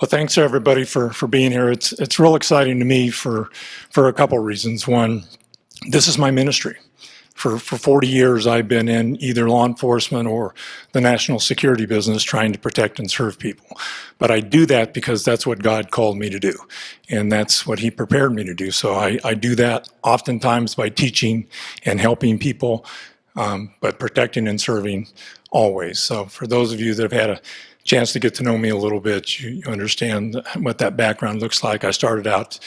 Well, thanks everybody for being here. It's real exciting to me for a couple of reasons. One, this is my ministry. For 40 years, I've been in either law enforcement or the national security business trying to protect and serve people. But I do that because that's what God called me to do, and that's what He prepared me to do. So I do that oftentimes by teaching and helping people, but protecting and serving always. So for those of you that have had a chance to get to know me a little bit, you understand what that background looks like. I started out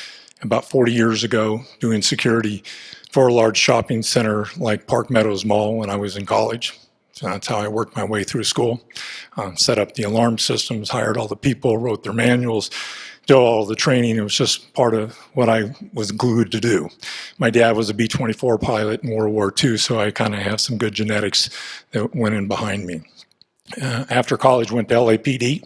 about 40 years ago doing security for a large shopping center like Park Meadows Mall when I was in college. So that's how I worked my way through school. Set up the alarm systems, hired all the people, wrote their manuals, did all the training. It was just part of what I was glued to do. My dad was a B-24 pilot in World War II, so I kind of have some good genetics that went in behind me. After college, went to LAPD,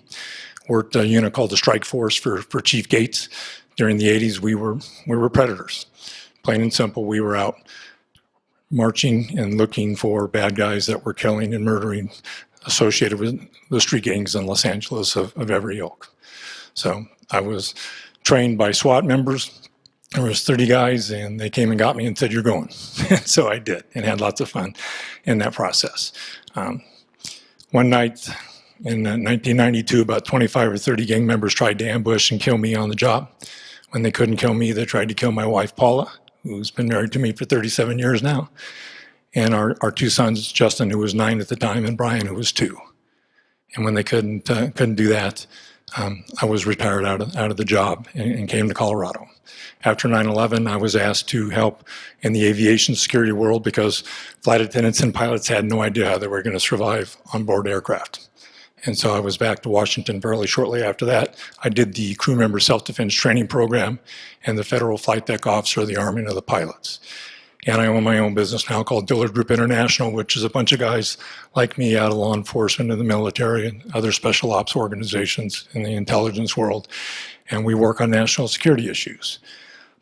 worked a unit called the Strike Force for Chief Gates. During the 80s, we were predators. Plain and simple, we were out marching and looking for bad guys that were killing and murdering associated with the street gangs in Los Angeles of every ilk. So I was trained by SWAT members. There was 30 guys, and they came and got me and said, "You're going." So I did, and had lots of fun in that process. One night in 1992, about 25 or 30 gang members tried to ambush and kill me on the job. When they couldn't kill me, they tried to kill my wife, Paula, who's been married to me for 37 years now, and our two sons, Justin, who was 9 at the time, and Brian, who was 2. And when they couldn't do that, I was retired out of the job and came to Colorado. After 9/11, I was asked to help in the aviation security world because flight attendants and pilots had no idea how they were going to survive on board aircraft. And so I was back to Washington fairly shortly after that. I did the crew member self-defense training program and the federal flight deck officer of the Army of the pilots. And I own my own business now called Dillard Group International, which is a bunch of guys like me out of law enforcement and the military and other special ops organizations in the intelligence world. And we work on national security issues.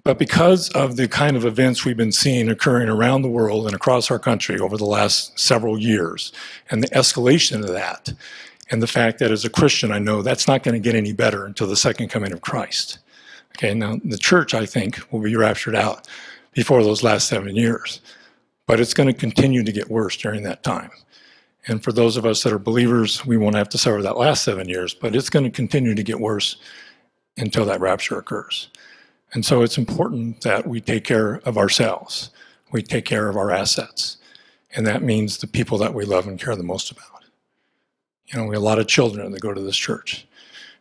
But because of the kind of events we've been seeing occurring around the world and across our country over the last several years, and the escalation of that, and the fact that as a Christian, I know that's not going to get any better until the second coming of Christ. Okay, now the church, I think, will be raptured out before those last 7 years. But it's going to continue to get worse during that time. And for those of us that are believers, we won't have to suffer that last 7 years, but it's going to continue to get worse until that rapture occurs. And so it's important that we take care of ourselves. We take care of our assets. And that means the people that we love and care the most about. You know, we have a lot of children that go to this church.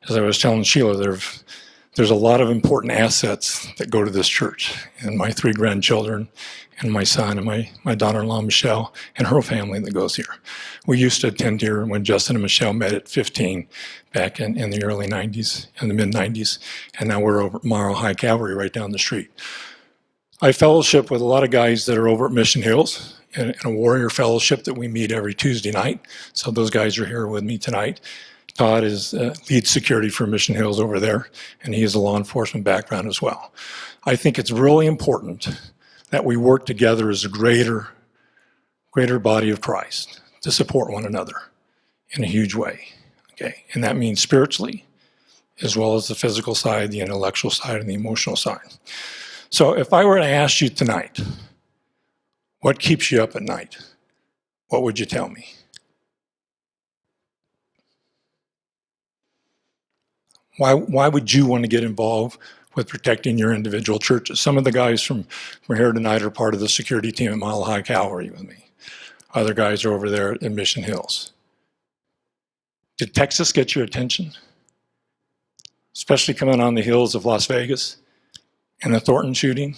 As I was telling Sheila, there's a lot of important assets that go to this church. And my 3 grandchildren, and my son, and my daughter-in-law, Michelle, and her family that goes here. We used to attend here when Justin and Michelle met at 15 back in the early 90s, in the mid-90s. And now we're over at Morrow High Cavalry right down the street. I fellowship with a lot of guys that are over at Mission Hills in a warrior fellowship that we meet every Tuesday night. So those guys are here with me tonight. Todd is lead security for Mission Hills over there, and he has a law enforcement background as well. I think it's really important that we work together as a greater body of Christ to support one another in a huge way. Okay, and that means spiritually, as well as the physical side, the intellectual side, and the emotional side. So if I were to ask you tonight, what keeps you up at night? What would you tell me? Why would you want to get involved with protecting your individual churches? Some of the guys from here tonight are part of the security team at Mile High Cavalry with me. Other guys are over there at Mission Hills. Did Texas get your attention? Especially coming on the hills of Las Vegas and the Thornton shooting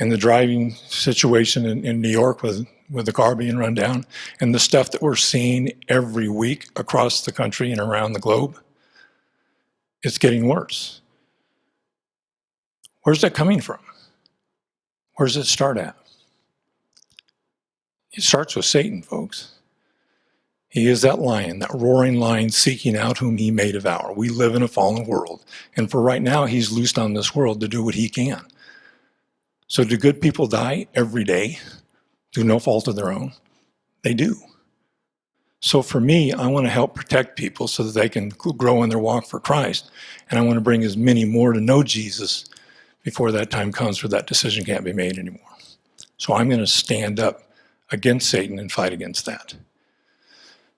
and the driving situation in New York with the car being run down and the stuff that we're seeing every week across the country and around the globe. It's getting worse. Where's that coming from? Where does it start at? It starts with Satan, folks. He is that lion, that roaring lion seeking out whom he may devour. We live in a fallen world. And for right now, he's loosed on this world to do what he can. So do good people die every day through no fault of their own? They do. So for me, I want to help protect people so that they can grow in their walk for Christ. And I want to bring as many more to know Jesus before that time comes where that decision can't be made anymore. So I'm going to stand up against Satan and fight against that.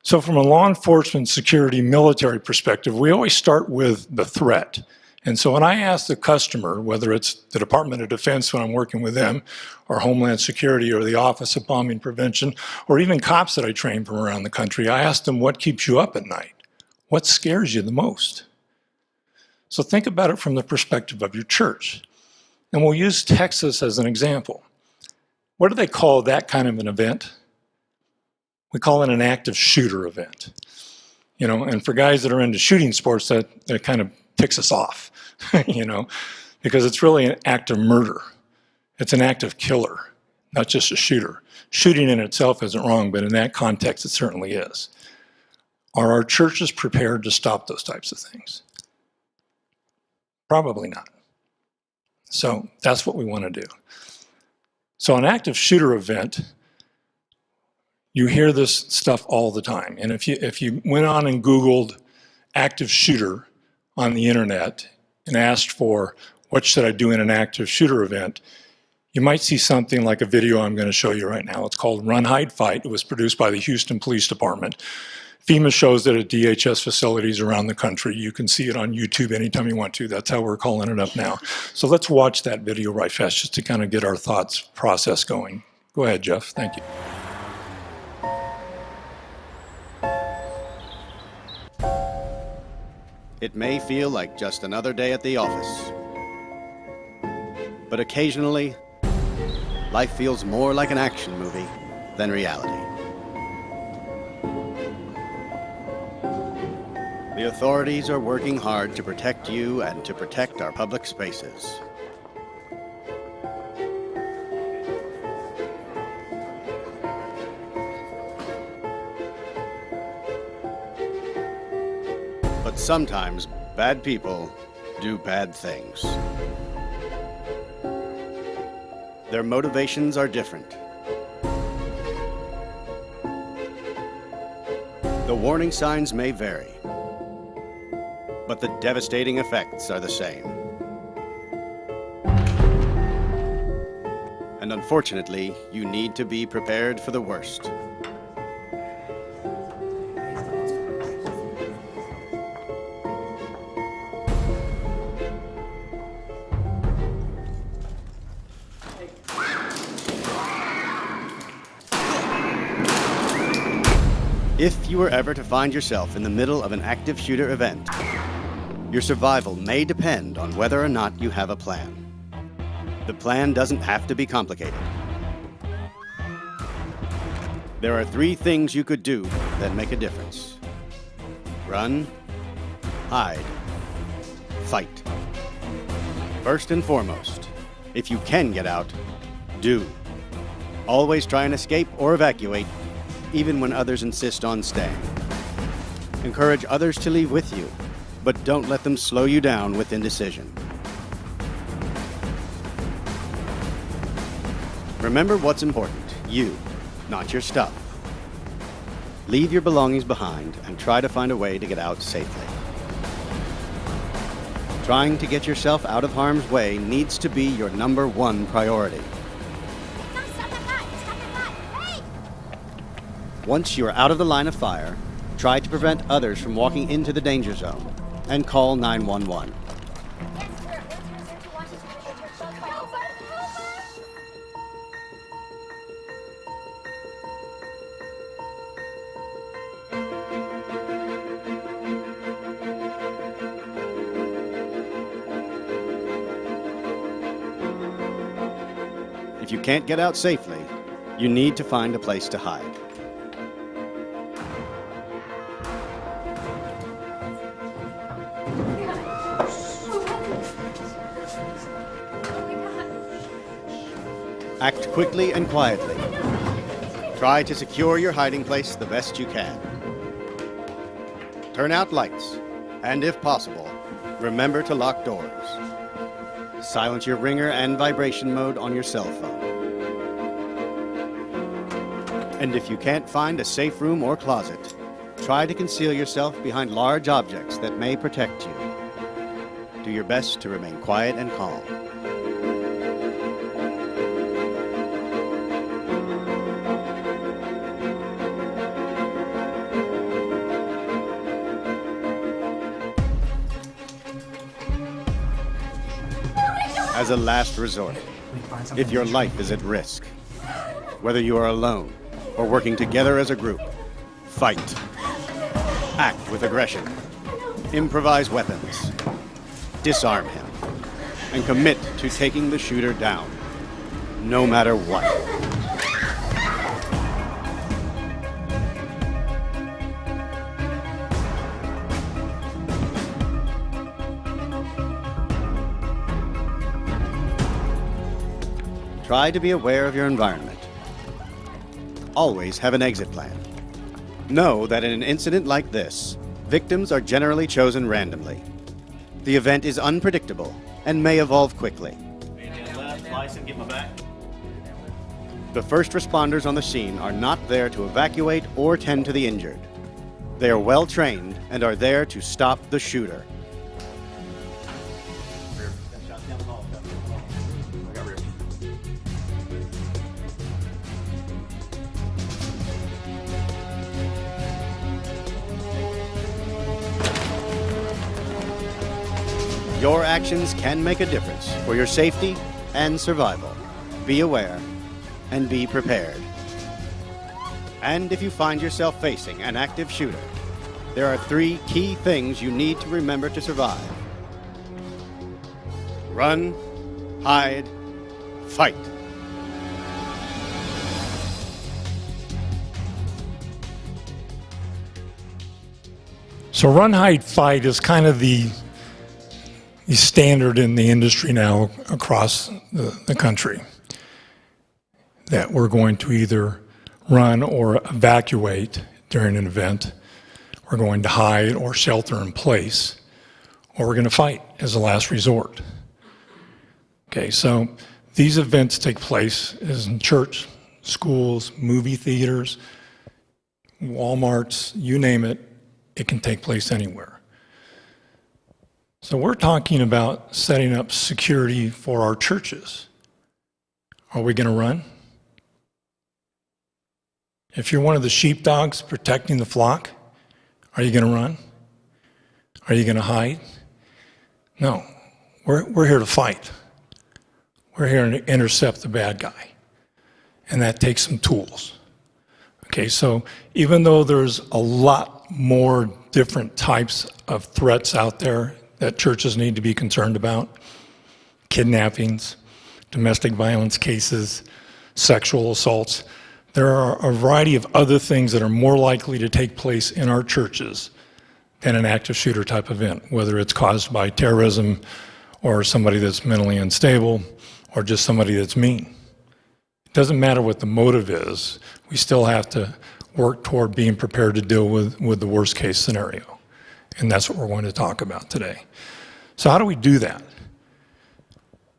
So from a law enforcement, security, military perspective, we always start with the threat. And so when I ask the customer, whether it's the Department of Defense when I'm working with them, or Homeland Security, or the Office of Bombing Prevention, or even cops that I train from around the country, I ask them, what keeps you up at night? What scares you the most? So think about it from the perspective of your church. And we'll use Texas as an example. What do they call that kind of an event? We call it an active shooter event. You know, and for guys that are into shooting sports, that kind of ticks us off, you know, because it's really an act of murder. It's an act of killer, not just a shooter. Shooting in itself isn't wrong, but in that context, it certainly is. Are our churches prepared to stop those types of things? Probably not. So that's what we want to do. So an active shooter event, you hear this stuff all the time. And if you went on and Googled active shooter on the internet and asked for what should I do in an active shooter event, you might see something like a video I'm going to show you right now. It's called Run, Hide, Fight. It was produced by the Houston Police Department. FEMA shows it at DHS facilities around the country. You can see it on YouTube anytime you want to. That's how we're calling it up now. So let's watch that video right fast just to kind of get our thoughts process going. Go ahead, Jeff. Thank you. It may feel like just another day at the office, but occasionally, life feels more like an action movie than reality. The authorities are working hard to protect you and to protect our public spaces. But sometimes bad people do bad things. Their motivations are different. The warning signs may vary, but the devastating effects are the same. And unfortunately, you need to be prepared for the worst. If you were ever to find yourself in the middle of an active shooter event, your survival may depend on whether or not you have a plan. The plan doesn't have to be complicated. There are 3 things you could do that make a difference. Run, hide, fight. First and foremost, if you can get out, do. Always try and escape or evacuate, even when others insist on staying. Encourage others to leave with you, but don't let them slow you down with indecision. Remember what's important, you, not your stuff. Leave your belongings behind and try to find a way to get out safely. Trying to get yourself out of harm's way needs to be your #1 priority. Once you are out of the line of fire, try to prevent others from walking into the danger zone and call 911. If you can't get out safely, you need to find a place to hide. Act quickly and quietly. Try to secure your hiding place the best you can. Turn out lights, and if possible, remember to lock doors. Silence your ringer and vibration mode on your cell phone. And if you can't find a safe room or closet, try to conceal yourself behind large objects that may protect you. Do your best to remain quiet and calm. As a last resort, if your life is at risk, whether you are alone or working together as a group, fight. Act with aggression. Improvise weapons. Disarm him. And commit to taking the shooter down, no matter what. Try to be aware of your environment. Always have an exit plan. Know that in an incident like this, victims are generally chosen randomly. The event is unpredictable and may evolve quickly. The first responders on the scene are not there to evacuate or tend to the injured. They are well trained and are there to stop the shooter. Your actions can make a difference for your safety and survival. Be aware and be prepared. And if you find yourself facing an active shooter, there are 3 key things you need to remember to survive. Run, hide, fight. So run, hide, fight is kind of the standard in the industry now across the country, that we're going to either run or evacuate during an event, we're going to hide or shelter in place, or we're going to fight as a last resort. Okay, so these events take place in church, schools, movie theaters, Walmarts, you name it, it can take place anywhere. So we're talking about setting up security for our churches. Are we going to run? If you're one of the sheepdogs protecting the flock, are you going to run? Are you going to hide? No, we're here to fight. We're here to intercept the bad guy, and that takes some tools. Okay, so even though there's a lot more different types of threats out there that churches need to be concerned about, kidnappings, domestic violence cases, sexual assaults, there are a variety of other things that are more likely to take place in our churches than an active shooter type event, whether it's caused by terrorism or somebody that's mentally unstable or just somebody that's mean. It doesn't matter what the motive is, we still have to work toward being prepared to deal with the worst case scenario. And that's what we're going to talk about today. So how do we do that?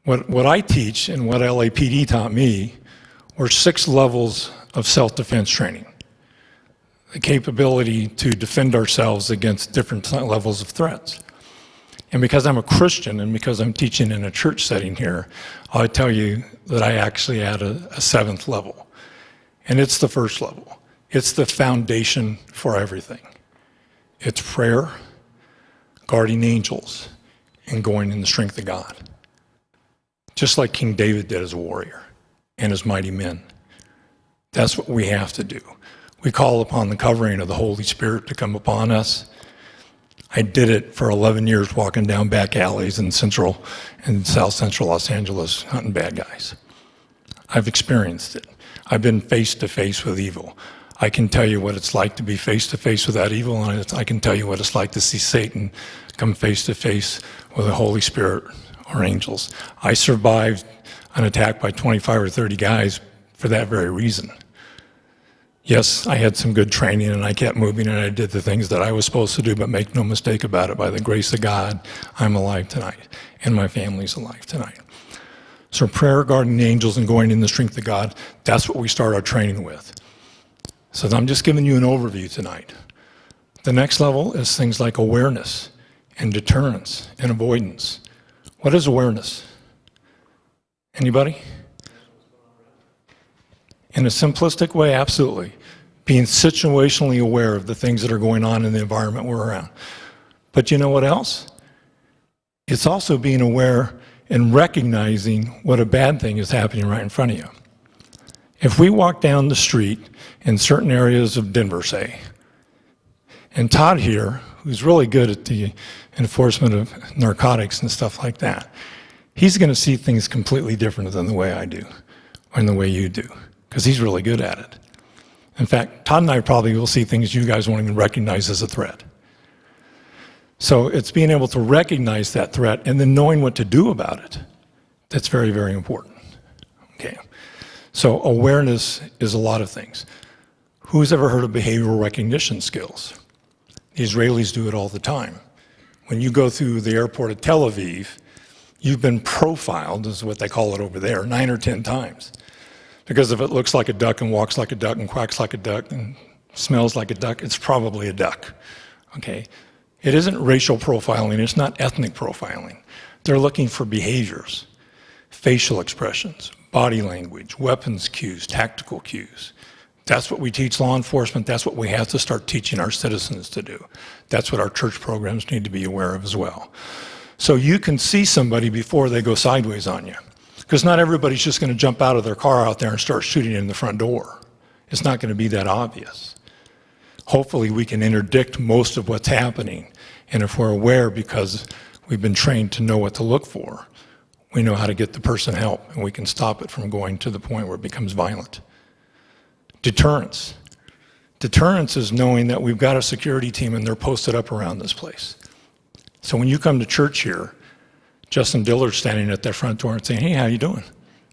What I teach and what LAPD taught me were 6 levels of self-defense training. The capability to defend ourselves against different levels of threats. And because I'm a Christian and because I'm teaching in a church setting here, I'll tell you that I actually add a 7th level. And it's the first level. It's the foundation for everything. It's prayer, guardian angels, and going in the strength of God. Just like King David did as a warrior and his mighty men. That's what we have to do. We call upon the covering of the Holy Spirit to come upon us. I did it for 11 years walking down back alleys in Central and South Central Los Angeles hunting bad guys. I've experienced it. I've been face to face with evil. I can tell you what it's like to be face to face with that evil, and I can tell you what it's like to see Satan come face to face with the Holy Spirit or angels. I survived an attack by 25 or 30 guys for that very reason. Yes, I had some good training and I kept moving and I did the things that I was supposed to do, but make no mistake about it, by the grace of God, I'm alive tonight and my family's alive tonight. So prayer, guarding angels, and going in the strength of God, that's what we start our training with. So I'm just giving you an overview tonight. The next level is things like awareness and deterrence and avoidance. What is awareness? Anybody? In a simplistic way, absolutely. Being situationally aware of the things that are going on in the environment we're around. But you know what else? It's also being aware and recognizing what a bad thing is happening right in front of you. If we walk down the street in certain areas of Denver, say, and Todd here, who's really good at the enforcement of narcotics and stuff like that, he's going to see things completely different than the way I do, or the way you do, because he's really good at it. In fact, Todd and I probably will see things you guys won't even recognize as a threat. So it's being able to recognize that threat and then knowing what to do about it. That's very, very important. Okay. So awareness is a lot of things. Who's ever heard of behavioral recognition skills? The Israelis do it all the time. When you go through the airport of Tel Aviv, you've been profiled, is what they call it over there, 9 or 10 times. Because if it looks like a duck and walks like a duck and quacks like a duck and smells like a duck, it's probably a duck. Okay? It isn't racial profiling, it's not ethnic profiling. They're looking for behaviors, facial expressions, body language, weapons cues, tactical cues. That's what we teach law enforcement. That's what we have to start teaching our citizens to do. That's what our church programs need to be aware of as well. So you can see somebody before they go sideways on you. Because not everybody's just going to jump out of their car out there and start shooting in the front door. It's not going to be that obvious. Hopefully we can interdict most of what's happening. And if we're aware because we've been trained to know what to look for, we know how to get the person help and we can stop it from going to the point where it becomes violent. Deterrence. Deterrence is knowing that we've got a security team and they're posted up around this place. So when you come to church here, Justin Dillard's standing at that front door and saying, "Hey, how you doing?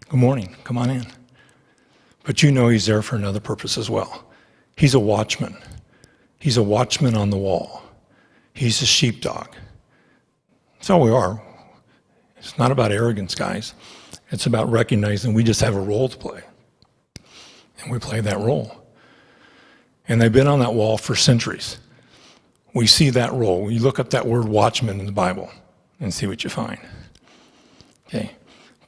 Good morning, come on in." But you know he's there for another purpose as well. He's a watchman. He's a watchman on the wall. He's a sheepdog. That's all we are. It's not about arrogance, guys. It's about recognizing we just have a role to play. And we play that role. And they've been on that wall for centuries. We see that role. You look up that word watchman in the Bible and see what you find. Okay,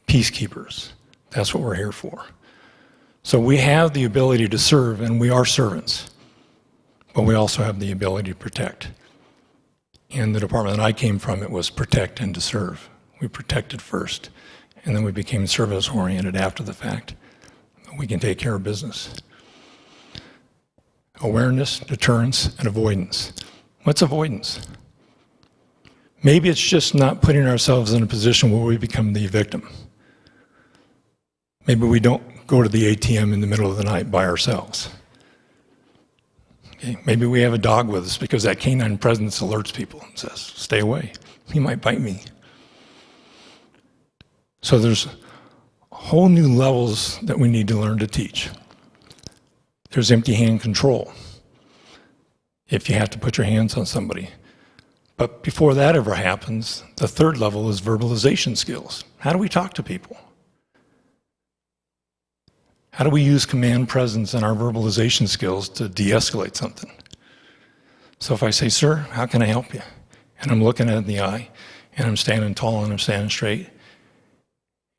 peacekeepers. That's what we're here for. So we have the ability to serve, and we are servants. But we also have the ability to protect. In the department that I came from, it was protect and to serve. We protected first, and then we became service-oriented after the fact. We can take care of business. Awareness, deterrence, and avoidance. What's avoidance? Maybe it's just not putting ourselves in a position where we become the victim. Maybe we don't go to the ATM in the middle of the night by ourselves. Okay? Maybe we have a dog with us because that canine presence alerts people and says, "Stay away, he might bite me." So there's whole new levels that we need to learn to teach. There's empty hand control. If you have to put your hands on somebody. But before that ever happens, the third level is verbalization skills. How do we talk to people? How do we use command presence and our verbalization skills to de-escalate something? So if I say, "Sir, how can I help you?" And I'm looking at it in the eye, and I'm standing tall and I'm standing straight,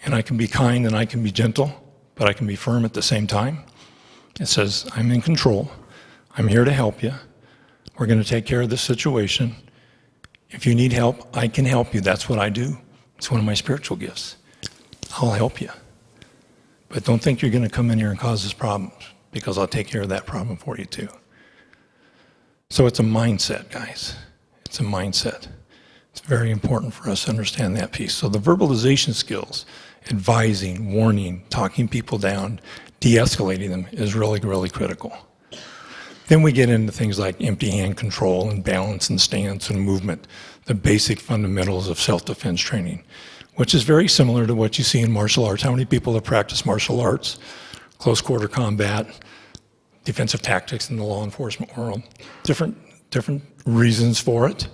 and I can be kind and I can be gentle, but I can be firm at the same time. It says, "I'm in control. I'm here to help you. We're going to take care of this situation. If you need help, I can help you. That's what I do. It's one of my spiritual gifts. I'll help you. But don't think you're going to come in here and cause us problems, because I'll take care of that problem for you too." So it's a mindset, guys. It's a mindset. It's very important for us to understand that piece. So the verbalization skills, advising, warning, talking people down, de-escalating them is really, really critical. Then we get into things like empty hand control and balance and stance and movement, the basic fundamentals of self-defense training, which is very similar to what you see in martial arts. How many people have practiced martial arts, close quarter combat, defensive tactics in the law enforcement world? Different reasons for it.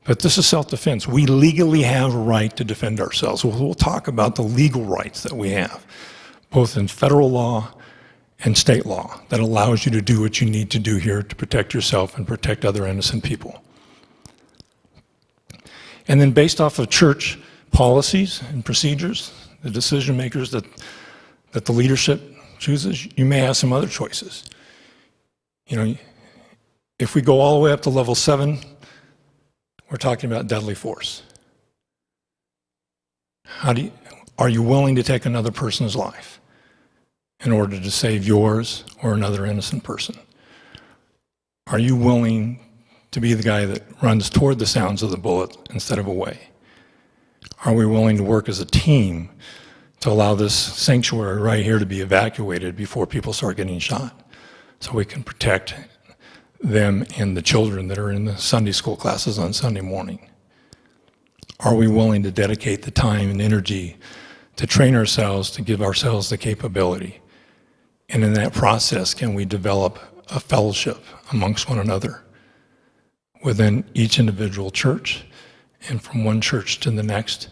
But this is self-defense. We legally have a right to defend ourselves. We'll talk about the legal rights that we have, both in federal law and state law that allows you to do what you need to do here to protect yourself and protect other innocent people. And then based off of church policies and procedures, the decision makers that the leadership chooses, you may have some other choices. You know, if we go all the way up to level 7, we're talking about deadly force. Are you willing to take another person's life in order to save yours or another innocent person? Are you willing to be the guy that runs toward the sounds of the bullet instead of away? Are we willing to work as a team to allow this sanctuary right here to be evacuated before people start getting shot so we can protect them and the children that are in the Sunday school classes on Sunday morning? Are we willing to dedicate the time and energy to train ourselves, to give ourselves the capability? And in that process, can we develop a fellowship amongst one another within each individual church and from one church to the next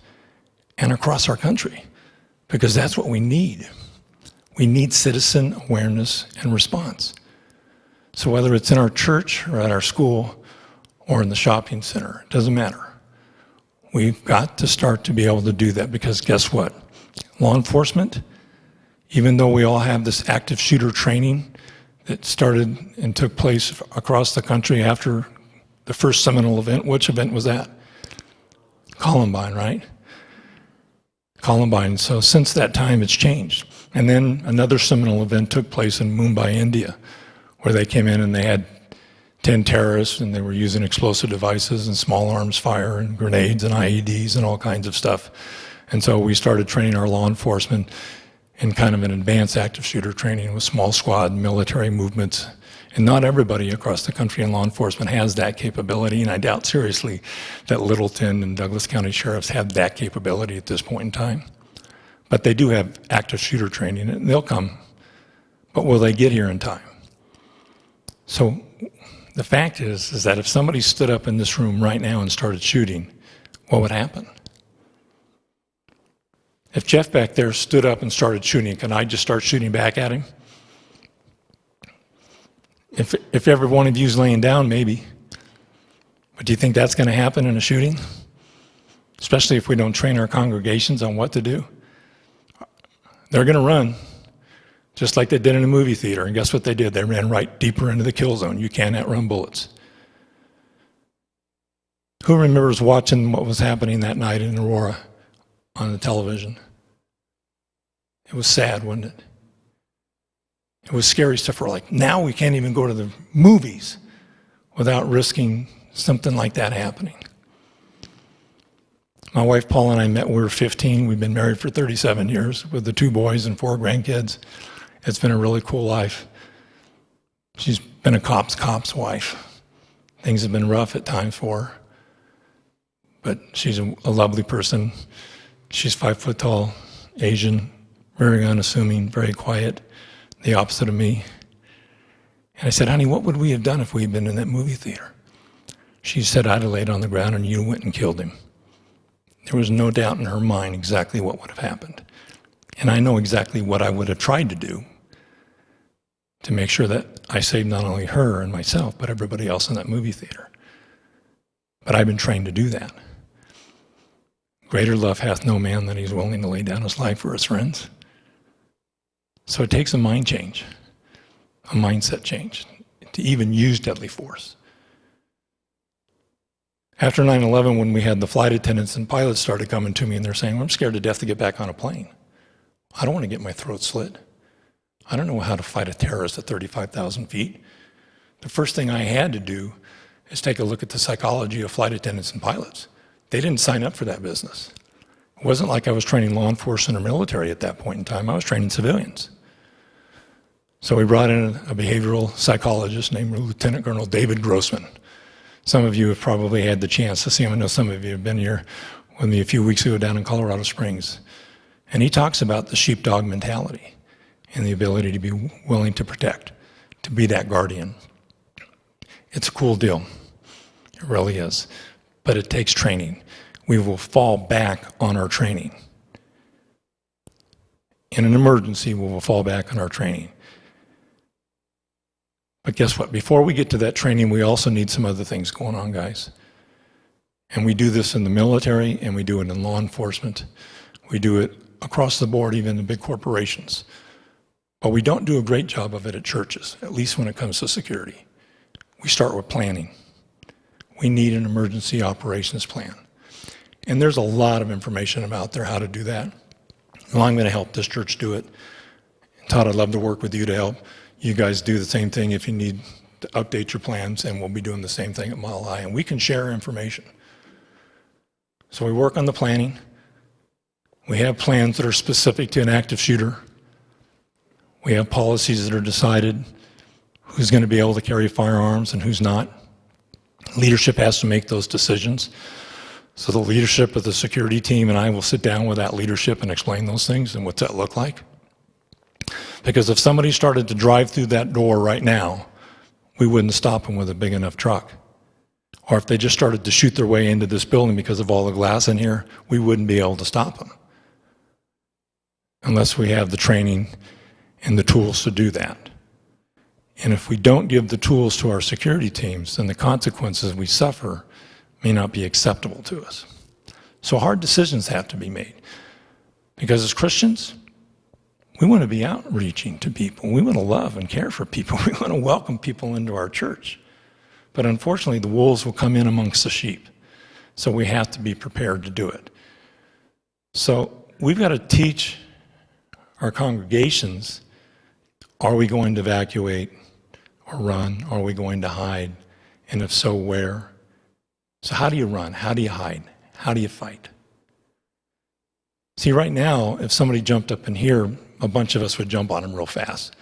and across our country? Because that's what we need. We need citizen awareness and response. So whether it's in our church or at our school or in the shopping center, it doesn't matter. We've got to start to be able to do that, because guess what? Law enforcement, even though we all have this active shooter training that started and took place across the country after the first seminal event. Which event was that? Columbine, right? Columbine. So since that time, it's changed. And then another seminal event took place in Mumbai, India, where they came in and they had 10 terrorists, and they were using explosive devices and small arms fire and grenades and IEDs and all kinds of stuff. And so we started training our law enforcement in kind of an advanced active shooter training with small squad military movements. And not everybody across the country in law enforcement has that capability, and I doubt seriously that Littleton and Douglas County sheriffs have that capability at this point in time. But they do have active shooter training, and they'll come. But will they get here in time? So the fact is that if somebody stood up in this room right now and started shooting, what would happen? If Jeff back there stood up and started shooting, can I just start shooting back at him? If every one of you is laying down, maybe. But do you think that's going to happen in a shooting? Especially if we don't train our congregations on what to do. They're going to run, just like they did in a movie theater. And guess what they did? They ran right deeper into the kill zone. You can't outrun bullets. Who remembers watching what was happening that night in Aurora on the television? It was sad, wasn't it? It was scary stuff. We're like, now we can't even go to the movies without risking something like that happening. My wife Paula and I met when we were 15. We've been married for 37 years with the 2 boys and 4 grandkids. It's been a really cool life. She's been a cop's wife. Things have been rough at times for her, but she's a lovely person. She's 5 foot tall, Asian, very unassuming, very quiet, the opposite of me. And I said, honey, what would we have done if we had been in that movie theater? She said, I'd have laid on the ground and you went and killed him. There was no doubt in her mind exactly what would have happened. And I know exactly what I would have tried to do to make sure that I saved not only her and myself, but everybody else in that movie theater. But I've been trained to do that. Greater love hath no man than he's willing to lay down his life for his friends. So it takes a mind change, a mindset change, to even use deadly force. After 9/11, when we had the flight attendants and pilots started coming to me and they're saying, well, I'm scared to death to get back on a plane. I don't want to get my throat slit. I don't know how to fight a terrorist at 35,000 feet. The first thing I had to do is take a look at the psychology of flight attendants and pilots. They didn't sign up for that business. It wasn't like I was training law enforcement or military at that point in time. I was training civilians. So we brought in a behavioral psychologist named Lieutenant Colonel David Grossman. Some of you have probably had the chance to see him. I know some of you have been here with me a few weeks ago down in Colorado Springs. And he talks about the sheepdog mentality and the ability to be willing to protect, to be that guardian. It's a cool deal. It really is. But it takes training. We will fall back on our training. In an emergency, we will fall back on our training. But guess what? Before we get to that training, we also need some other things going on, guys. And we do this in the military, and we do it in law enforcement. We do it across the board, even in big corporations. But we don't do a great job of it at churches, at least when it comes to security. We start with planning. We need an emergency operations plan. And there's a lot of information out there how to do that. Well, I'm going to help this church do it. Todd, I'd love to work with you to help you guys do the same thing if you need to update your plans, and we'll be doing the same thing at Mile High, and we can share information. So we work on the planning. We have plans that are specific to an active shooter. We have policies that are decided who's going to be able to carry firearms and who's not. Leadership has to make those decisions. So the leadership of the security team and I will sit down with that leadership and explain those things and what's that look like. Because if somebody started to drive through that door right now, we wouldn't stop them with a big enough truck. Or if they just started to shoot their way into this building because of all the glass in here, we wouldn't be able to stop them. Unless we have the training and the tools to do that. And if we don't give the tools to our security teams, then the consequences we suffer may not be acceptable to us. So hard decisions have to be made. Because as Christians, we want to be outreaching to people. We want to love and care for people. We want to welcome people into our church. But unfortunately, the wolves will come in amongst the sheep. So we have to be prepared to do it. So we've got to teach our congregations, are we going to evacuate or run? Are we going to hide? And if so, where? So how do you run? How do you hide? How do you fight? See, right now, if somebody jumped up in here, a bunch of us would jump on them real fast.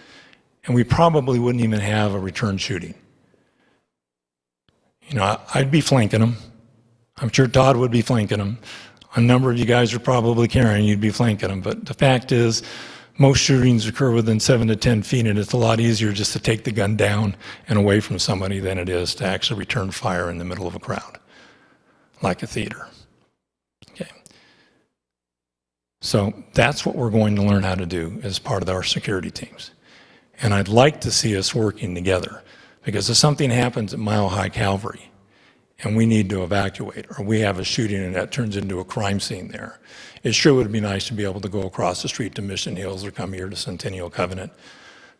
And we probably wouldn't even have a return shooting. You know, I'd be flanking them. I'm sure Todd would be flanking them. A number of you guys are probably carrying, you'd be flanking them. But the fact is, most shootings occur within 7 to 10 feet, and it's a lot easier just to take the gun down and away from somebody than it is to actually return fire in the middle of a crowd, like a theater. Okay. So that's what we're going to learn how to do as part of our security teams. And I'd like to see us working together, because if something happens at Mile High Calvary, and we need to evacuate, or we have a shooting and that turns into a crime scene there, it sure would be nice to be able to go across the street to Mission Hills or come here to Centennial Covenant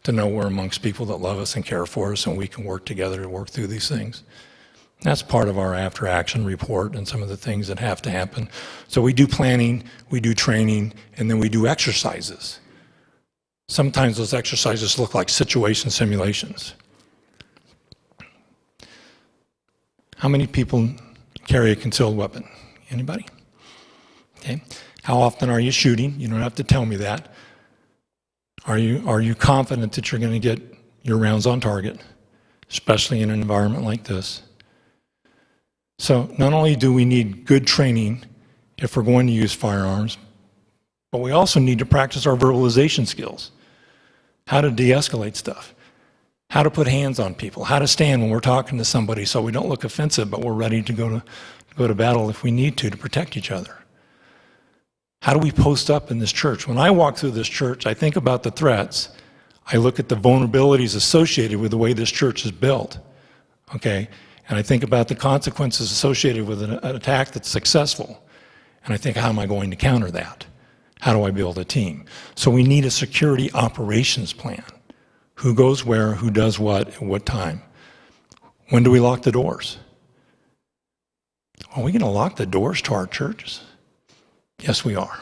to know we're amongst people that love us and care for us, and we can work together to work through these things. That's part of our after-action report and some of the things that have to happen. So we do planning, we do training, and then we do exercises. Sometimes those exercises look like situation simulations. How many people carry a concealed weapon? Anybody? Okay. How often are you shooting? You don't have to tell me that. Are you confident that you're going to get your rounds on target, especially in an environment like this? So not only do we need good training if we're going to use firearms, but we also need to practice our verbalization skills. How to de-escalate stuff. How to put hands on people, how to stand when we're talking to somebody so we don't look offensive, but we're ready to go to battle if we need to protect each other. How do we post up in this church? When I walk through this church, I think about the threats. I look at the vulnerabilities associated with the way this church is built, okay? And I think about the consequences associated with an attack that's successful. And I think, how am I going to counter that? How do I build a team? So we need a security operations plan. Who goes where, who does what, at what time? When do we lock the doors? Are we going to lock the doors to our churches? Yes, we are.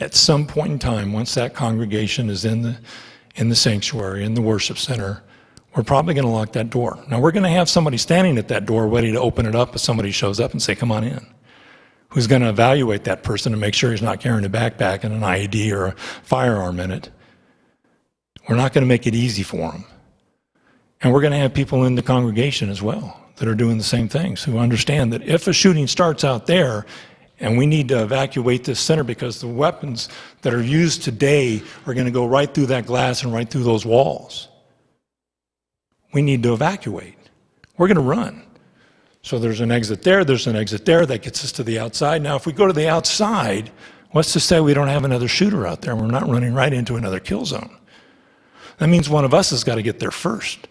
At some point in time, once that congregation is in the sanctuary, in the worship center, we're probably going to lock that door. Now, we're going to have somebody standing at that door ready to open it up if somebody shows up and say, come on in. Who's going to evaluate that person and make sure he's not carrying a backpack and an IED or a firearm in it. We're not going to make it easy for them. And we're going to have people in the congregation as well that are doing the same things, who understand that if a shooting starts out there and we need to evacuate this center because the weapons that are used today are going to go right through that glass and right through those walls, we need to evacuate. We're going to run. So there's an exit there, that gets us to the outside. Now, if we go to the outside, what's to say we don't have another shooter out there? We're not running right into another kill zone. That means one of us has got to get there first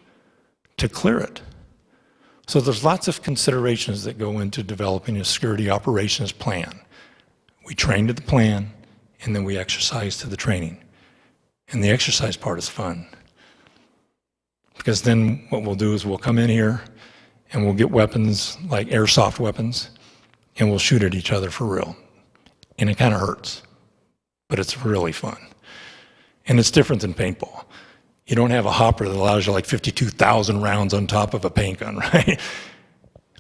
to clear it. So there's lots of considerations that go into developing a security operations plan. We train to the plan, and then we exercise to the training. And the exercise part is fun. Because then what we'll do is we'll come in here and we'll get weapons like airsoft weapons, and we'll shoot at each other for real. And it kind of hurts, but it's really fun. And it's different than paintball. You don't have a hopper that allows you like 52,000 rounds on top of a paint gun, right?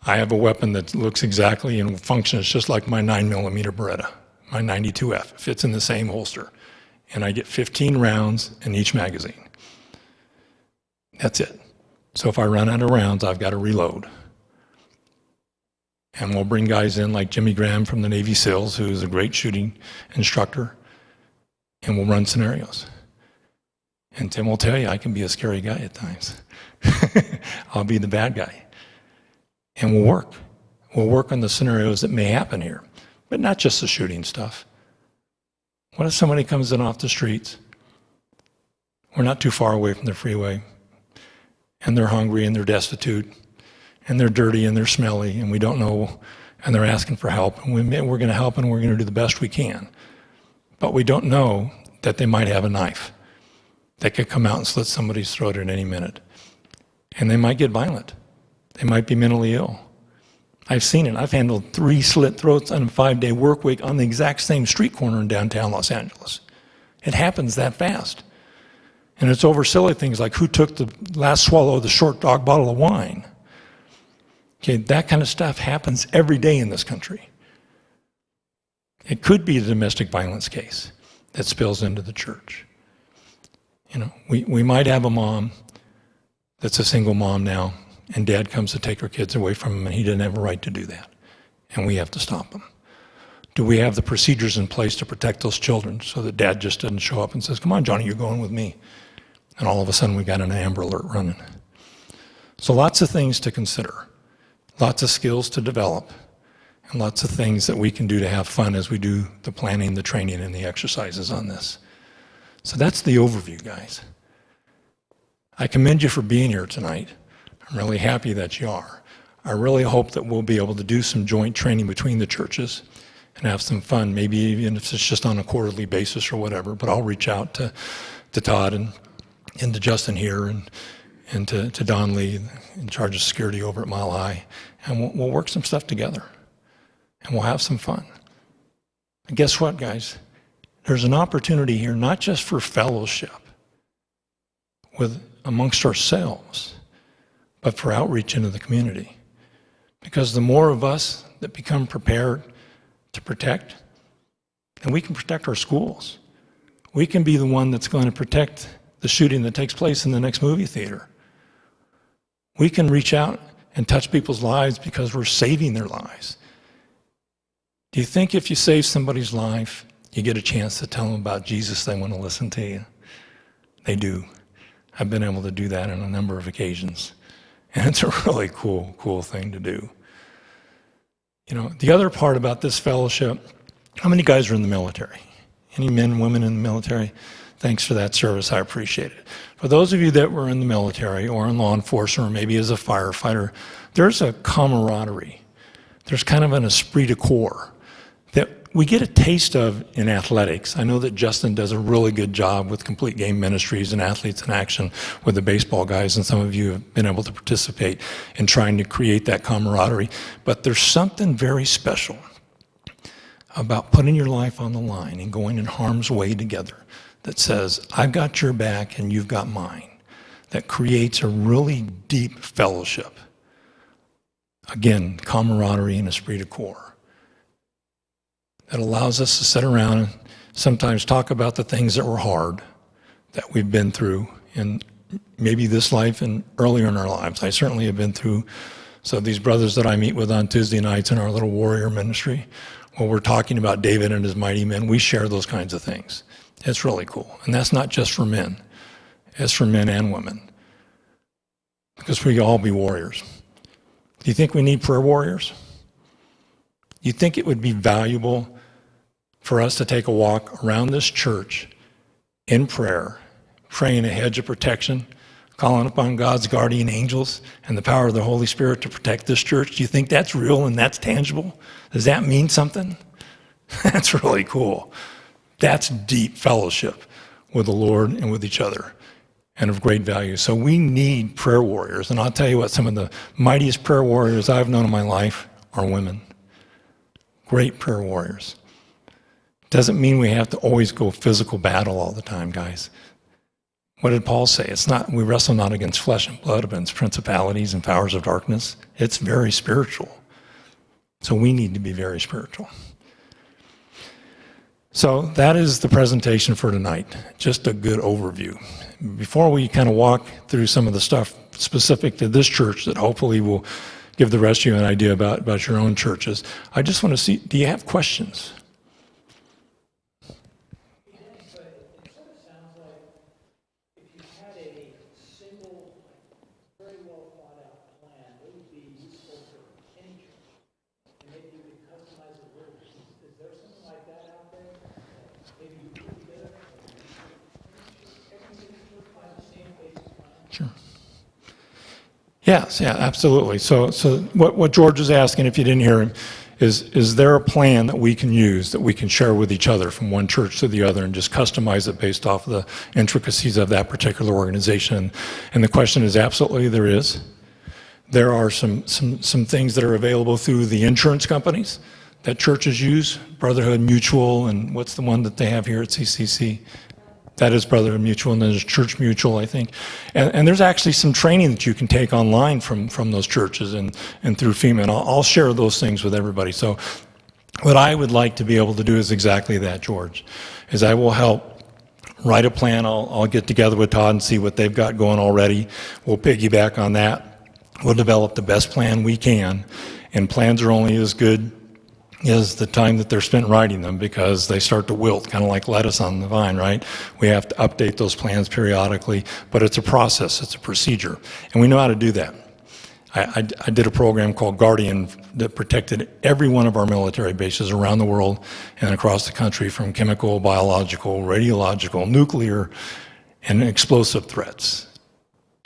I have a weapon that looks exactly and functions just like my 9mm Beretta, my 92F. It fits in the same holster. And I get 15 rounds in each magazine. That's it. So if I run out of rounds, I've got to reload. And we'll bring guys in like Jimmy Graham from the Navy SEALs, who's a great shooting instructor, and we'll run scenarios. And Tim will tell you, I can be a scary guy at times. I'll be the bad guy. And we'll work. We'll work on the scenarios that may happen here, but not just the shooting stuff. What if somebody comes in off the streets? We're not too far away from the freeway, and they're hungry and they're destitute, and they're dirty and they're smelly, and we don't know, and they're asking for help, and we're going to help and we're going to do the best we can. But we don't know that they might have a knife that could come out and slit somebody's throat at any minute. And they might get violent. They might be mentally ill. I've seen it. I've handled 3 slit throats on a 5-day work week on the exact same street corner in downtown Los Angeles. It happens that fast. And it's over silly things like who took the last swallow of the short dog bottle of wine. Okay, that kind of stuff happens every day in this country. It could be a domestic violence case that spills into the church. You know, we might have a mom that's a single mom now, and dad comes to take her kids away from him, and he didn't have a right to do that. And we have to stop him. Do we have the procedures in place to protect those children so that dad just doesn't show up and says, come on, Johnny, you're going with me. And all of a sudden we got an Amber Alert running. So lots of things to consider, lots of skills to develop, and lots of things that we can do to have fun as we do the planning, the training, and the exercises on this. So that's the overview, guys. I commend you for being here tonight. I'm really happy that you are. I really hope that we'll be able to do some joint training between the churches and have some fun, maybe even if it's just on a quarterly basis or whatever, but I'll reach out to Todd and to Justin here and to Don Lee in charge of security over at Mile High, and we'll work some stuff together, and we'll have some fun. And guess what, guys? There's an opportunity here not just for fellowship amongst ourselves, but for outreach into the community. Because the more of us that become prepared to protect, then we can protect our schools. We can be the one that's going to protect the shooting that takes place in the next movie theater. We can reach out and touch people's lives because we're saving their lives. Do you think if you save somebody's life, you get a chance to tell them about Jesus, they want to listen to you? They do. I've been able to do that on a number of occasions. And it's a really cool thing to do. You know, the other part about this fellowship, how many guys are in the military? Any men, women in the military? Thanks for that service, I appreciate it. For those of you that were in the military or in law enforcement or maybe as a firefighter, there's a camaraderie. There's kind of an esprit de corps that we get a taste of in athletics. I know that Justin does a really good job with Complete Game Ministries and Athletes in Action with the baseball guys, and some of you have been able to participate in trying to create that camaraderie. But there's something very special about putting your life on the line and going in harm's way together that says, I've got your back and you've got mine, that creates a really deep fellowship. Again, camaraderie and esprit de corps. That allows us to sit around and sometimes talk about the things that were hard, that we've been through in maybe this life and earlier in our lives. I certainly have been through. So these brothers that I meet with on Tuesday nights in our little warrior ministry, when we're talking about David and his mighty men, we share those kinds of things. It's really cool. And that's not just for men. It's for men and women. Because we can all be warriors. Do you think we need prayer warriors? You think it would be valuable for us to take a walk around this church in prayer praying a hedge of protection, calling upon God's guardian angels and the power of the Holy Spirit to protect this church? Do you think that's real and that's tangible? Does that mean something? That's really cool. That's deep fellowship with the Lord and with each other, and of great value. So we need prayer warriors. And I'll tell you what, some of the mightiest prayer warriors I've known in my life are women. Great prayer warriors. Doesn't mean we have to always go physical battle all the time, guys. What did Paul say? It's not, we wrestle not against flesh and blood, but against principalities and powers of darkness. It's very spiritual. So we need to be very spiritual. So that is the presentation for tonight. Just a good overview. Before we kind of walk through some of the stuff specific to this church that hopefully will give the rest of you an idea about your own churches, I just want to see, do you have questions? Sure. Yes, yeah, absolutely. So what George is asking, if you didn't hear him, is there a plan that we can use, that we can share with each other from one church to the other and just customize it based off of the intricacies of that particular organization? And the question is absolutely there is. There are some things that are available through the insurance companies that churches use, Brotherhood Mutual, and what's the one that they have here at CCC? That is Brotherhood Mutual, and there's Church Mutual, I think. And there's actually some training that you can take online from those churches and through FEMA, and I'll share those things with everybody. So what I would like to be able to do is exactly that, George, is I will help write a plan. I'll get together with Todd and see what they've got going already. We'll piggyback on that. We'll develop the best plan we can, and plans are only as good is the time that they're spent writing them, because they start to wilt, kind of like lettuce on the vine, right? We have to update those plans periodically, but it's a process, it's a procedure, and we know how to do that. I did a program called Guardian that protected every one of our military bases around the world and across the country from chemical, biological, radiological, nuclear, and explosive threats.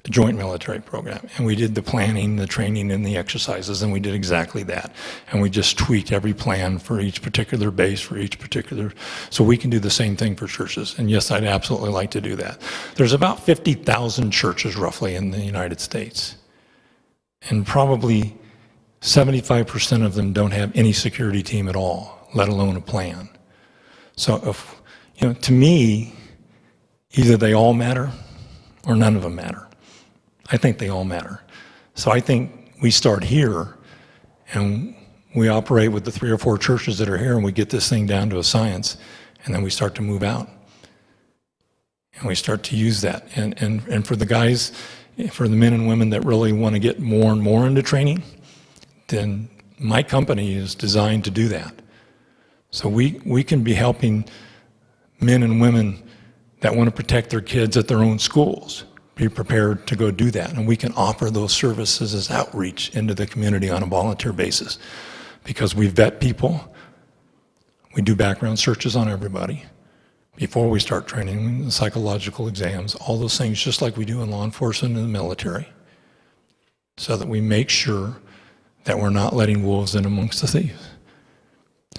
A joint military program, and we did the planning, the training, and the exercises, and we did exactly that. And we just tweaked every plan for each particular base, for each particular, so we can do the same thing for churches. And yes, I'd absolutely like to do that. There's about 50,000 churches roughly in the United States, and probably 75% of them don't have any security team at all, let alone a plan. So if, to me, either they all matter or none of them matter. I think they all matter. So I think we start here and we operate with the 3 or 4 churches that are here, and we get this thing down to a science, and then we start to move out. And we start to use that. And for the guys, for the men and women that really want to get more and more into training, then my company is designed to do that. So we can be helping men and women that want to protect their kids at their own schools be prepared to go do that. And we can offer those services as outreach into the community on a volunteer basis, because we vet people, we do background searches on everybody before we start training, the psychological exams, all those things, just like we do in law enforcement and the military, so that we make sure that we're not letting wolves in amongst the thieves.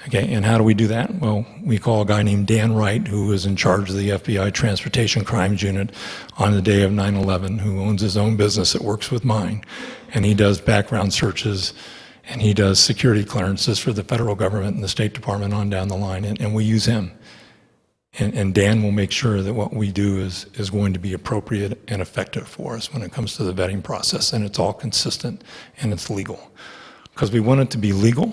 Okay, and how do we do that? Well, we call a guy named Dan Wright, who was in charge of the FBI Transportation Crimes Unit on the day of 9/11, who owns his own business that works with mine. And he does background searches, and he does security clearances for the federal government and the State Department on down the line, and we use him. And Dan will make sure that what we do is going to be appropriate and effective for us when it comes to the vetting process, and it's all consistent and it's legal. Because we want it to be legal.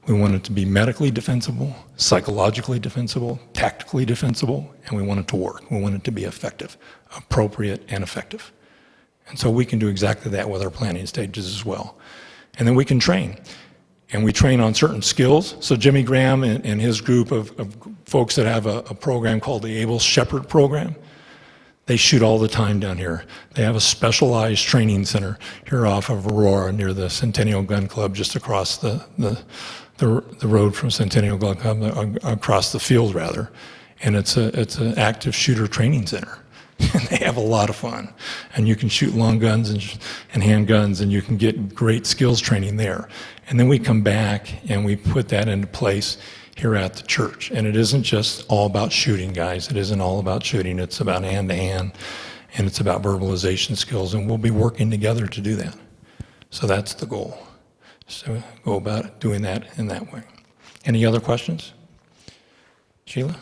We want it to be medically defensible, psychologically defensible, tactically defensible, and we want it to work. We want it to be effective, appropriate, and effective. And so we can do exactly that with our planning stages as well. And then we can train. And we train on certain skills. So Jimmy Graham and his group of folks that have a program called the Able Shepherd Program, they shoot all the time down here. They have a specialized training center here off of Aurora near the Centennial Gun Club, just across the road from Centennial Gun Club, across the field rather. And it's an active shooter training center. And they have a lot of fun. And you can shoot long guns and handguns, and you can get great skills training there. And then we come back and we put that into place here at the church. And it isn't just all about shooting, guys. It isn't all about shooting. It's about hand-to-hand, and it's about verbalization skills, and we'll be working together to do that. So that's the goal. So go about doing that in that way. Any other questions? Sheila?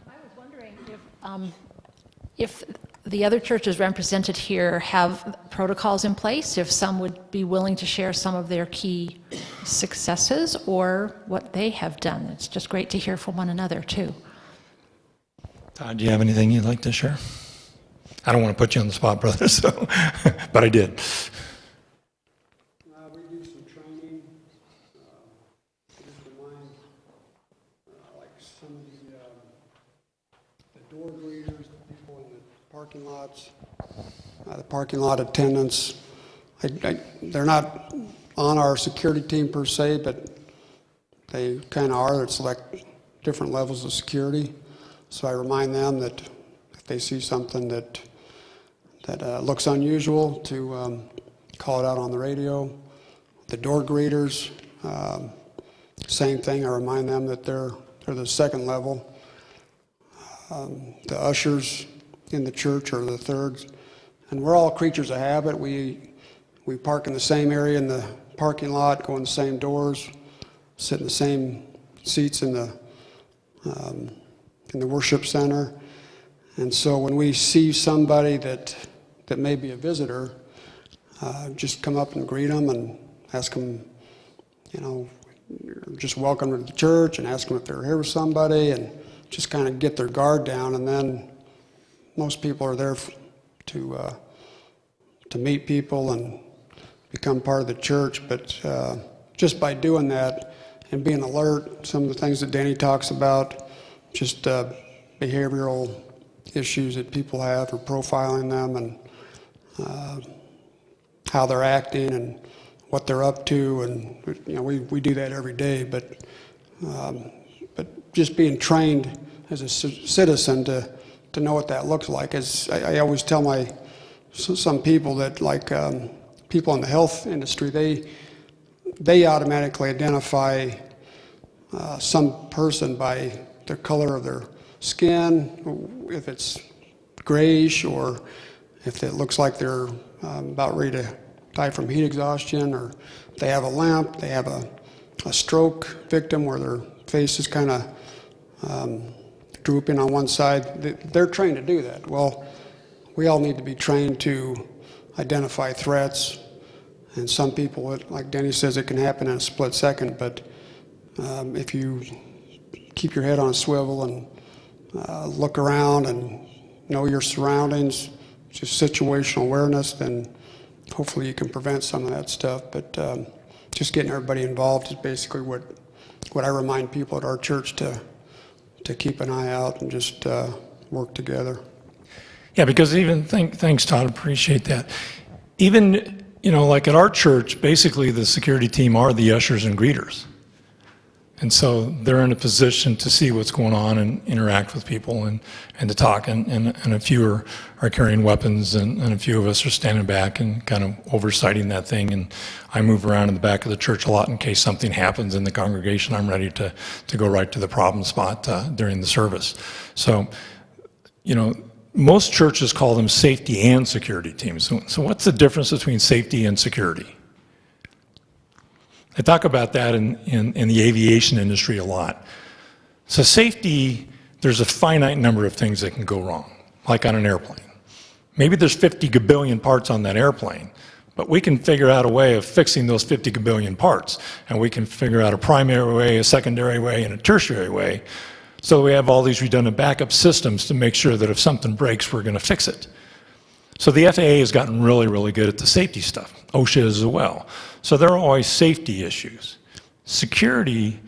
I was wondering if the other churches represented here have protocols in place, if some would be willing to share some of their key successes or what they have done. It's just great to hear from one another, too. Todd, do you have anything you'd like to share? I don't want to put you on the spot, brother, so, but I did. We do some training. Just remind, like some of the door greeters, the people in the parking lots, the parking lot attendants. They're not on our security team per se, but they kind of are. It's like different levels of security. So I remind them that if they see something that looks unusual, to call it out on the radio. The door greeters, same thing. I remind them that they're the second level. The ushers in the church are the third. And we're all creatures of habit. We park in the same area in the parking lot, go in the same doors, sit in the same seats in the worship center. And so when we see somebody that may be a visitor, just come up and greet them and ask them, just welcome to the church, and ask them if they're here with somebody, and just kind of get their guard down. And then most people are there to meet people and become part of the church. But just by doing that and being alert, some of the things that Denny talks about, just behavioral issues that people have, or profiling them, and how they're acting and what they're up to, and we do that every day. But just being trained as a citizen to know what that looks like. As I always tell some people that, like people in the health industry, they automatically identify some person by the color of their skin, if it's grayish, or if it looks like they're about ready to die from heat exhaustion, or they have a limp, they have a stroke victim where their face is kind of drooping on one side. They're trained to do that. Well, we all need to be trained to identify threats. And some people, like Denny says, it can happen in a split second, but if you keep your head on a swivel and look around and know your surroundings, just situational awareness, then hopefully you can prevent some of that stuff. But just getting everybody involved is basically what I remind people at our church to keep an eye out and just work together. Yeah, because thanks, Todd, appreciate that. Even, like at our church, basically the security team are the ushers and greeters. And so they're in a position to see what's going on and interact with people and to talk. And a few are carrying weapons, and a few of us are standing back and kind of oversighting that thing. And I move around in the back of the church a lot in case something happens in the congregation. I'm ready to go right to the problem spot during the service. So, most churches call them safety and security teams. So what's the difference between safety and security? I talk about that in the aviation industry a lot. So safety, there's a finite number of things that can go wrong, like on an airplane. Maybe there's 50 gabillion parts on that airplane, but we can figure out a way of fixing those 50 gabillion parts, and we can figure out a primary way, a secondary way, and a tertiary way. So we have all these redundant backup systems to make sure that if something breaks, we're going to fix it. So the FAA has gotten really, really good at the safety stuff. OSHA is as well. So there are always safety issues. Security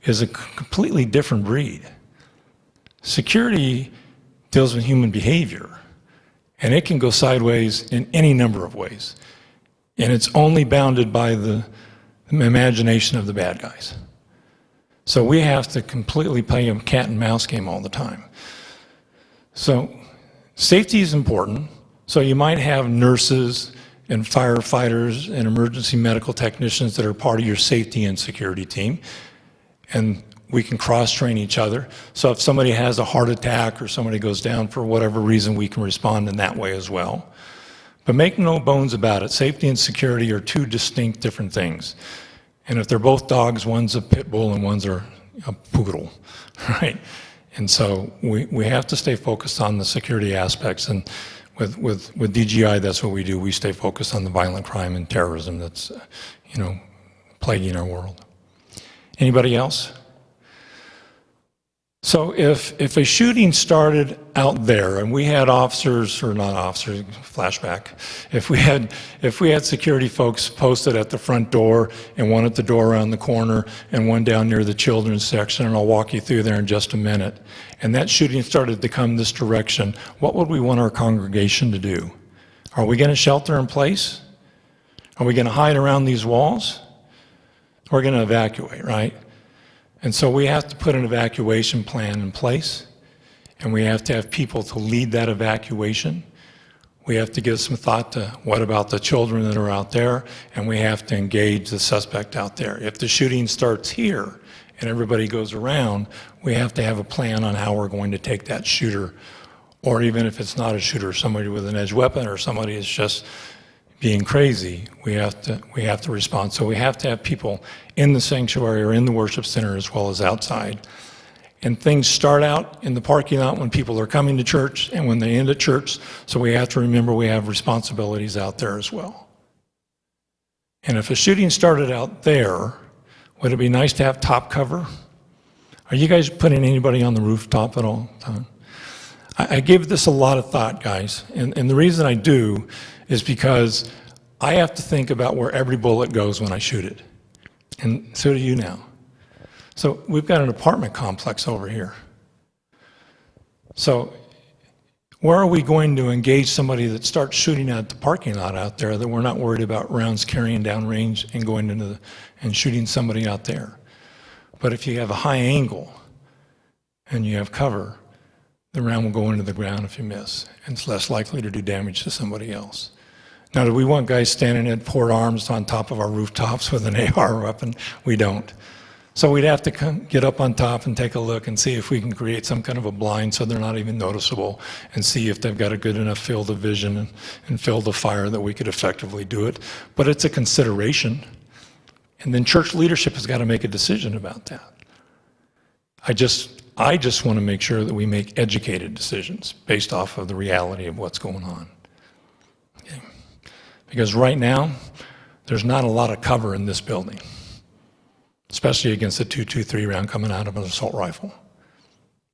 is a completely different breed. Security deals with human behavior, and it can go sideways in any number of ways. And it's only bounded by the imagination of the bad guys. So we have to completely play a cat and mouse game all the time. So Safety is important, so you might have nurses and firefighters and emergency medical technicians that are part of your safety and security team, and we can cross-train each other. So if somebody has a heart attack or somebody goes down for whatever reason, we can respond in that way as well. But make no bones about it, safety and security are two distinct different things. And if they're both dogs, one's a pit bull and one's a poodle, right? And so we have to stay focused on the security aspects, and with DGI, that's what we do. We stay focused on the violent crime and terrorism that's, plaguing our world. Anybody else? So if a shooting started out there and we had officers, or not officers, flashback, if we had security folks posted at the front door and one at the door around the corner and one down near the children's section, and I'll walk you through there in just a minute, and that shooting started to come this direction, what would we want our congregation to do? Are we going to shelter in place? Are we going to hide around these walls? We're going to evacuate, right? And so we have to put an evacuation plan in place, and we have to have people to lead that evacuation. We have to give some thought to what about the children that are out there, and we have to engage the suspect out there. If the shooting starts here and everybody goes around, we have to have a plan on how we're going to take that shooter, or even if it's not a shooter, somebody with an edged weapon or somebody is just being crazy, we have to respond. So we have to have people in the sanctuary or in the worship center as well as outside. And things start out in the parking lot when people are coming to church and when they end at church. So we have to remember we have responsibilities out there as well. And if a shooting started out there, would it be nice to have top cover? Are you guys putting anybody on the rooftop at all? I give this a lot of thought, guys. And the reason I do is because I have to think about where every bullet goes when I shoot it. And so do you now. So we've got an apartment complex over here. So where are we going to engage somebody that starts shooting at the parking lot out there that we're not worried about rounds carrying down range and going into and shooting somebody out there? But if you have a high angle and you have cover, the round will go into the ground if you miss, and it's less likely to do damage to somebody else. Now, do we want guys standing at port arms on top of our rooftops with an AR weapon? We don't. So we'd have to get up on top and take a look and see if we can create some kind of a blind so they're not even noticeable, and see if they've got a good enough field of vision and field of fire that we could effectively do it. But it's a consideration. And then church leadership has got to make a decision about that. I just want to make sure that we make educated decisions based off of the reality of what's going on. Okay. Because right now, there's not a lot of cover in this building, especially against a .223 round coming out of an assault rifle.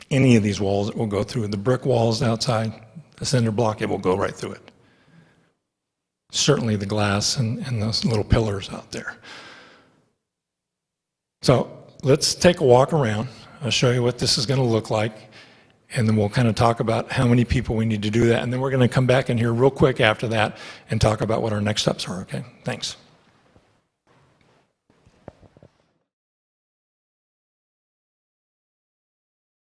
Any of these walls, it will go through. The brick walls outside, the cinder block, it will go right through it. Certainly the glass and those little pillars out there. So let's take a walk around. I'll show you what this is going to look like, and then we'll kind of talk about how many people we need to do that, and then we're going to come back in here real quick after that and talk about what our next steps are, okay? Thanks.